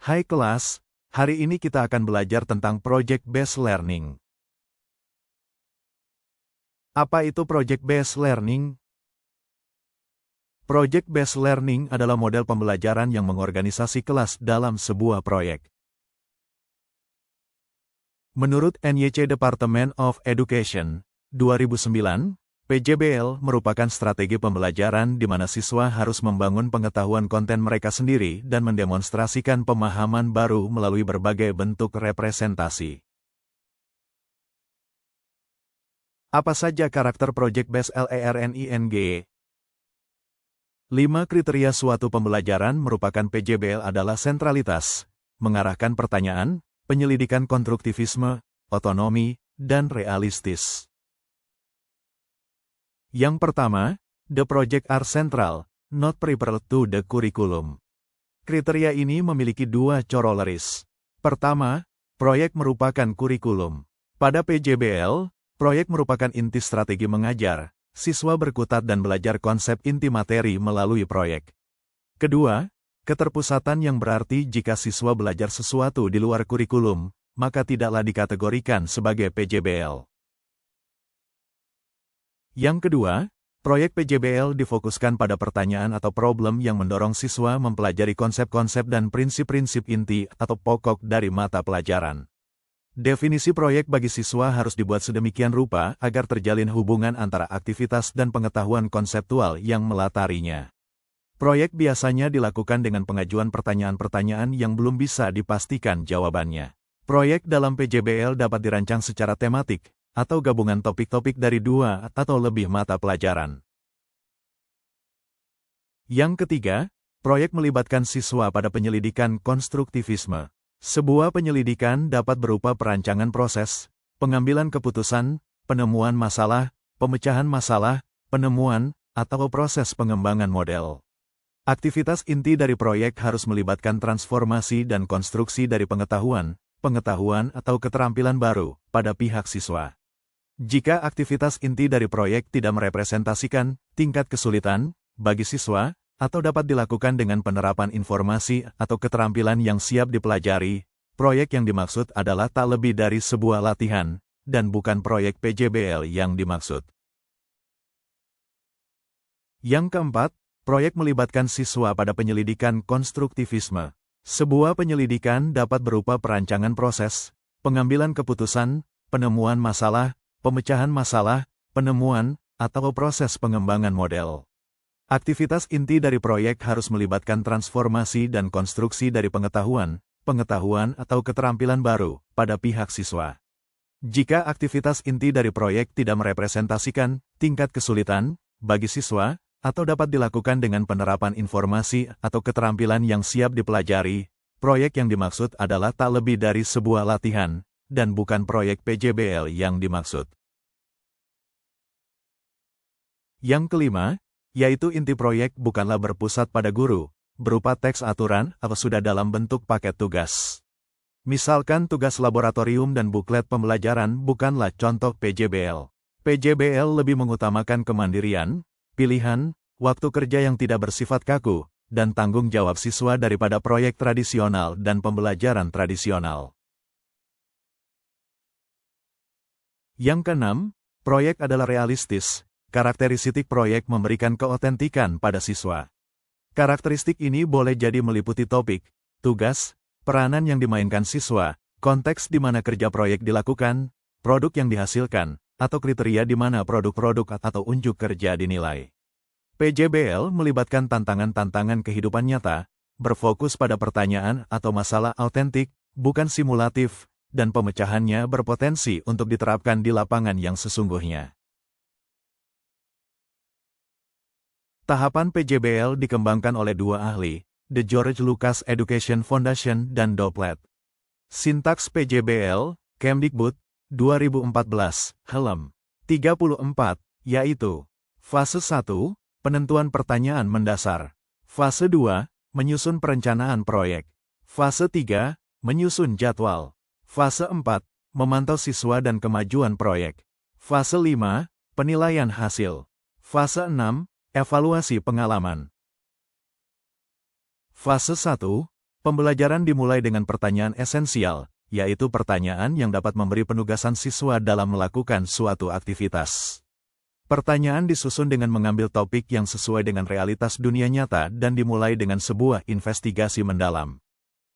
Hai kelas, hari ini kita akan belajar tentang Project-Based Learning. Apa itu Project-Based Learning? Project-Based Learning adalah model pembelajaran yang mengorganisasi kelas dalam sebuah proyek. Menurut NYC Department of Education, 2009, PJBL merupakan strategi pembelajaran di mana siswa harus membangun pengetahuan konten mereka sendiri dan mendemonstrasikan pemahaman baru melalui berbagai bentuk representasi. Apa saja karakter Project-Based Learning? 5 kriteria suatu pembelajaran merupakan PJBL adalah sentralitas, mengarahkan pertanyaan, penyelidikan konstruktivisme, otonomi, dan realistis. Yang pertama, the project are central, not peripheral to the curriculum. Kriteria ini memiliki 2 corollaries. Pertama, proyek merupakan kurikulum. Pada PJBL, proyek merupakan inti strategi mengajar. Siswa berkutat dan belajar konsep inti materi melalui proyek. Kedua, keterpusatan yang berarti jika siswa belajar sesuatu di luar kurikulum, maka tidaklah dikategorikan sebagai PJBL. Yang kedua, proyek PJBL difokuskan pada pertanyaan atau problem yang mendorong siswa mempelajari konsep-konsep dan prinsip-prinsip inti atau pokok dari mata pelajaran. Definisi proyek bagi siswa harus dibuat sedemikian rupa agar terjalin hubungan antara aktivitas dan pengetahuan konseptual yang melatarinya. Proyek biasanya dilakukan dengan pengajuan pertanyaan-pertanyaan yang belum bisa dipastikan jawabannya. Proyek dalam PJBL dapat dirancang secara tematik, atau gabungan topik-topik dari 2 atau lebih mata pelajaran. Yang ketiga, proyek melibatkan siswa pada penyelidikan konstruktivisme. Sebuah penyelidikan dapat berupa perancangan proses, pengambilan keputusan, penemuan masalah, pemecahan masalah, penemuan, atau proses pengembangan model. Aktivitas inti dari proyek harus melibatkan transformasi dan konstruksi dari pengetahuan atau keterampilan baru pada pihak siswa. Jika aktivitas inti dari proyek tidak merepresentasikan tingkat kesulitan bagi siswa, atau dapat dilakukan dengan penerapan informasi atau keterampilan yang siap dipelajari, proyek yang dimaksud adalah tak lebih dari sebuah latihan, dan bukan proyek PJBL yang dimaksud. Yang keempat, proyek melibatkan siswa pada penyelidikan konstruktivisme. Sebuah penyelidikan dapat berupa perancangan proses, pengambilan keputusan, penemuan masalah, pemecahan masalah, penemuan, atau proses pengembangan model. Aktivitas inti dari proyek harus melibatkan transformasi dan konstruksi dari pengetahuan atau keterampilan baru pada pihak siswa. Jika aktivitas inti dari proyek tidak merepresentasikan tingkat kesulitan bagi siswa, atau dapat dilakukan dengan penerapan informasi atau keterampilan yang siap dipelajari, proyek yang dimaksud adalah tak lebih dari sebuah latihan, dan bukan proyek PJBL yang dimaksud. Yang kelima, yaitu inti proyek bukanlah berpusat pada guru, berupa teks aturan atau sudah dalam bentuk paket tugas. Misalkan tugas laboratorium dan buklet pembelajaran bukanlah contoh PJBL. PJBL lebih mengutamakan kemandirian, pilihan, waktu kerja yang tidak bersifat kaku, dan tanggung jawab siswa daripada proyek tradisional dan pembelajaran tradisional. Yang keenam, proyek adalah realistis. Karakteristik proyek memberikan keotentikan pada siswa. Karakteristik ini boleh jadi meliputi topik, tugas, peranan yang dimainkan siswa, konteks di mana kerja proyek dilakukan, produk yang dihasilkan, atau kriteria di mana produk-produk atau unjuk kerja dinilai. PJBL melibatkan tantangan-tantangan kehidupan nyata, berfokus pada pertanyaan atau masalah autentik, bukan simulatif, dan pemecahannya berpotensi untuk diterapkan di lapangan yang sesungguhnya. Tahapan PJBL dikembangkan oleh 2 ahli, The George Lucas Education Foundation dan Doplet. Sintaks PJBL, Kemdikbud, 2014, halaman 34, yaitu Fase 1, penentuan pertanyaan mendasar. Fase 2, menyusun perencanaan proyek. Fase 3, menyusun jadwal. Fase 4, memantau siswa dan kemajuan proyek. Fase 5, penilaian hasil. Fase 6, evaluasi pengalaman. Fase 1, Pembelajaran dimulai dengan pertanyaan esensial, yaitu pertanyaan yang dapat memberi penugasan siswa dalam melakukan suatu aktivitas. Pertanyaan disusun dengan mengambil topik yang sesuai dengan realitas dunia nyata dan dimulai dengan sebuah investigasi mendalam.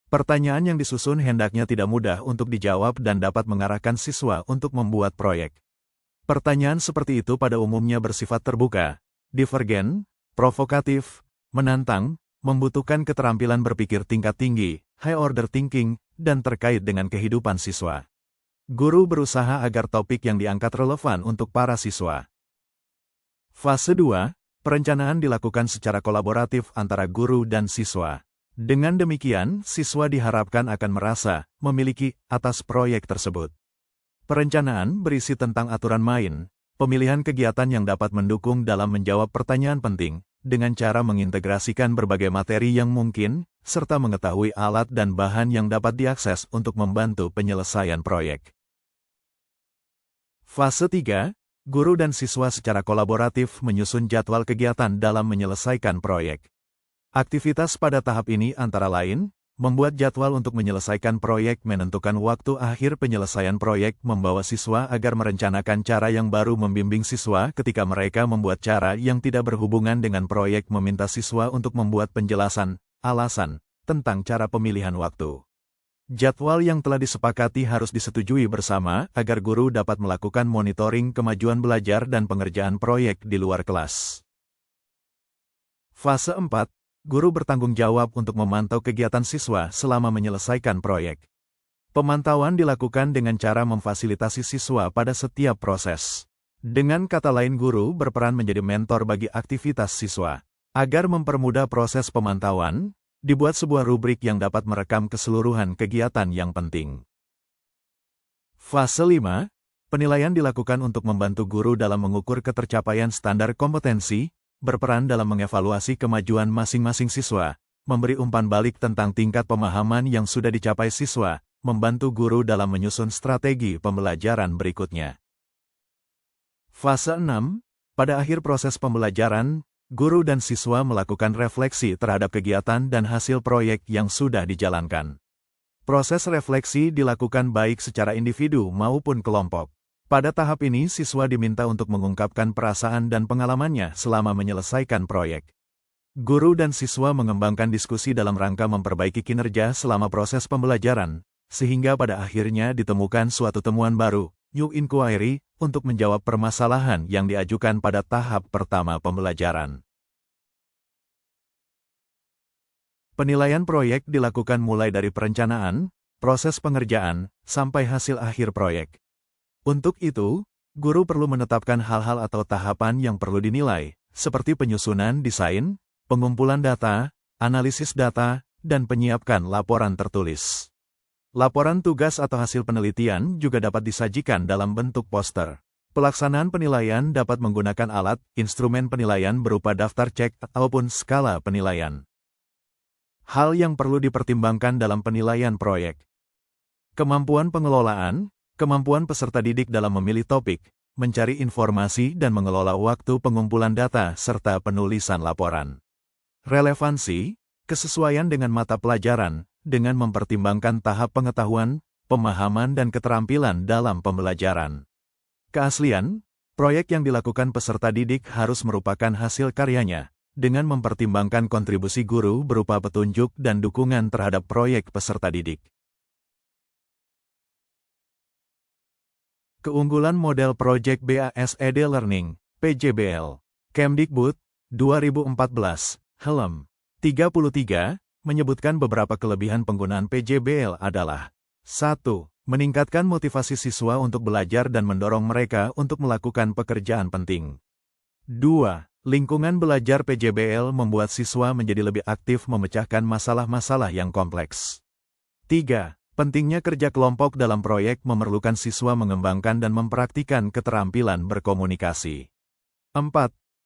Pertanyaan yang disusun hendaknya tidak mudah untuk dijawab dan dapat mengarahkan siswa untuk membuat proyek. Pertanyaan seperti itu pada umumnya bersifat terbuka, divergen, provokatif, menantang, membutuhkan keterampilan berpikir tingkat tinggi, high order thinking, dan terkait dengan kehidupan siswa. Guru berusaha agar topik yang diangkat relevan untuk para siswa. Fase 2, perencanaan dilakukan secara kolaboratif antara guru dan siswa. Dengan demikian, siswa diharapkan akan merasa memiliki atas proyek tersebut. Perencanaan berisi tentang aturan main, pemilihan kegiatan yang dapat mendukung dalam menjawab pertanyaan penting, dengan cara mengintegrasikan berbagai materi yang mungkin, serta mengetahui alat dan bahan yang dapat diakses untuk membantu penyelesaian proyek. Fase 3, guru dan siswa secara kolaboratif menyusun jadwal kegiatan dalam menyelesaikan proyek. Aktivitas pada tahap ini antara lain, membuat jadwal untuk menyelesaikan proyek, menentukan waktu akhir penyelesaian proyek, membawa siswa agar merencanakan cara yang baru, membimbing siswa ketika mereka membuat cara yang tidak berhubungan dengan proyek, meminta siswa untuk membuat penjelasan, alasan, tentang cara pemilihan waktu. Jadwal yang telah disepakati harus disetujui bersama agar guru dapat melakukan monitoring kemajuan belajar dan pengerjaan proyek di luar kelas. Fase 4, guru bertanggung jawab untuk memantau kegiatan siswa selama menyelesaikan proyek. Pemantauan dilakukan dengan cara memfasilitasi siswa pada setiap proses. Dengan kata lain, guru berperan menjadi mentor bagi aktivitas siswa. Agar mempermudah proses pemantauan, dibuat sebuah rubrik yang dapat merekam keseluruhan kegiatan yang penting. Fase 5, penilaian dilakukan untuk membantu guru dalam mengukur ketercapaian standar kompetensi, berperan dalam mengevaluasi kemajuan masing-masing siswa, memberi umpan balik tentang tingkat pemahaman yang sudah dicapai siswa, membantu guru dalam menyusun strategi pembelajaran berikutnya. Fase 6, pada akhir proses pembelajaran, guru dan siswa melakukan refleksi terhadap kegiatan dan hasil proyek yang sudah dijalankan. Proses refleksi dilakukan baik secara individu maupun kelompok. Pada tahap ini, siswa diminta untuk mengungkapkan perasaan dan pengalamannya selama menyelesaikan proyek. Guru dan siswa mengembangkan diskusi dalam rangka memperbaiki kinerja selama proses pembelajaran, sehingga pada akhirnya ditemukan suatu temuan baru, new inquiry, untuk menjawab permasalahan yang diajukan pada tahap pertama pembelajaran. Penilaian proyek dilakukan mulai dari perencanaan, proses pengerjaan, sampai hasil akhir proyek. Untuk itu, guru perlu menetapkan hal-hal atau tahapan yang perlu dinilai, seperti penyusunan desain, pengumpulan data, analisis data, dan penyiapkan laporan tertulis. Laporan tugas atau hasil penelitian juga dapat disajikan dalam bentuk poster. Pelaksanaan penilaian dapat menggunakan alat, instrumen penilaian berupa daftar cek ataupun skala penilaian. Hal yang perlu dipertimbangkan dalam penilaian proyek. Kemampuan pengelolaan, kemampuan peserta didik dalam memilih topik, mencari informasi dan mengelola waktu pengumpulan data serta penulisan laporan. Relevansi, kesesuaian dengan mata pelajaran, dengan mempertimbangkan tahap pengetahuan, pemahaman dan keterampilan dalam pembelajaran. Keaslian, proyek yang dilakukan peserta didik harus merupakan hasil karyanya, dengan mempertimbangkan kontribusi guru berupa petunjuk dan dukungan terhadap proyek peserta didik. Keunggulan model Project BASED Learning, PJBL. Kemdikbud, 2014, Helm 33, menyebutkan beberapa kelebihan penggunaan PJBL adalah 1. Meningkatkan motivasi siswa untuk belajar dan mendorong mereka untuk melakukan pekerjaan penting. 2. Lingkungan belajar PJBL membuat siswa menjadi lebih aktif memecahkan masalah-masalah yang kompleks. 3. Pentingnya kerja kelompok dalam proyek memerlukan siswa mengembangkan dan mempraktikkan keterampilan berkomunikasi. 4.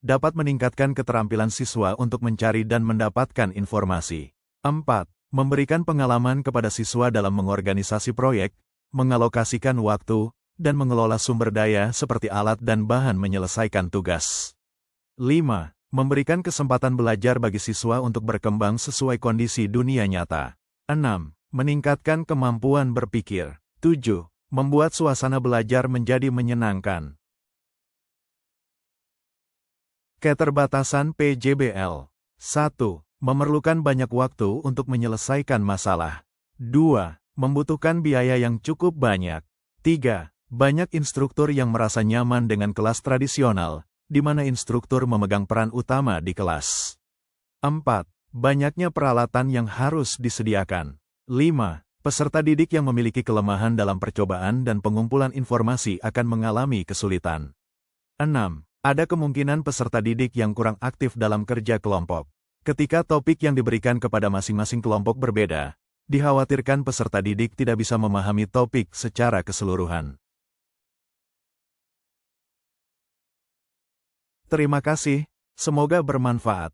Dapat meningkatkan keterampilan siswa untuk mencari dan mendapatkan informasi. 4. Memberikan pengalaman kepada siswa dalam mengorganisasi proyek, mengalokasikan waktu, dan mengelola sumber daya seperti alat dan bahan menyelesaikan tugas. 5. Memberikan kesempatan belajar bagi siswa untuk berkembang sesuai kondisi dunia nyata. 6. Meningkatkan kemampuan berpikir. 7. Membuat suasana belajar menjadi menyenangkan. Keterbatasan PJBL. 1. Memerlukan banyak waktu untuk menyelesaikan masalah. 2. Membutuhkan biaya yang cukup banyak. 3. Banyak instruktur yang merasa nyaman dengan kelas tradisional, di mana instruktur memegang peran utama di kelas. 4. Banyaknya peralatan yang harus disediakan. 5. Peserta didik yang memiliki kelemahan dalam percobaan dan pengumpulan informasi akan mengalami kesulitan. 6. Ada kemungkinan peserta didik yang kurang aktif dalam kerja kelompok. Ketika topik yang diberikan kepada masing-masing kelompok berbeda, dikhawatirkan peserta didik tidak bisa memahami topik secara keseluruhan. Terima kasih, semoga bermanfaat.